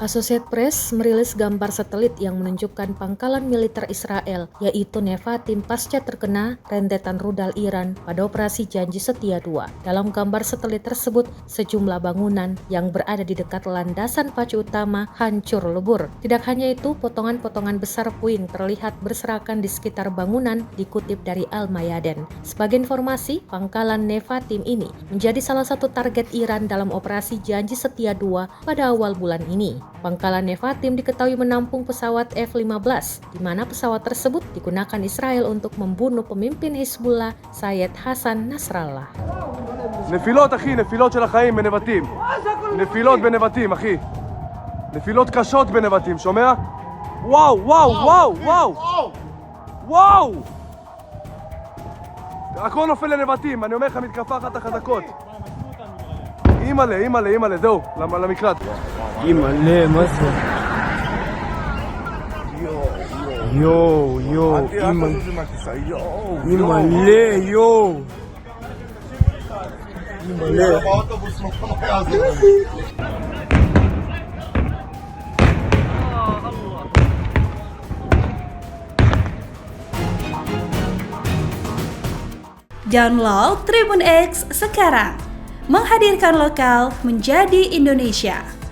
Associated Press merilis gambar satelit yang menunjukkan pangkalan militer Israel, yaitu Nevatim pasca terkena rentetan rudal Iran pada operasi Janji Setia II. Dalam gambar satelit tersebut, sejumlah bangunan yang berada di dekat landasan pacu utama hancur lebur. Tidak hanya itu, potongan-potongan besar puing terlihat berserakan di sekitar bangunan, dikutip dari Al-Mayadin. Sebagai informasi, pangkalan Nevatim ini menjadi salah satu target Iran dalam operasi Janji Setia II pada awal bulan ini. Pangkalan Nevatim diketahui menampung pesawat F-15, di mana pesawat tersebut digunakan Israel untuk membunuh pemimpin Hizbullah Sayyid Hassan Nasrallah. נפילות אחי, נפילות של החיים בנבטים. נפילות בנבטים אחי. נפילות קשות בנבטים, שומע? וואו, וואו, וואו, וואו. וואו! הכל נופל לנבטים, אני אומר לך מתקפה אחת החזקות. אימא'לה, אימא'לה, אימא'לה, זהו, למקלט. אימא'לה, מה זה? יואו, יואו, אימא'לה, יואו. אימא'לה. Download Tribun X sekarang, menghadirkan lokal menjadi Indonesia.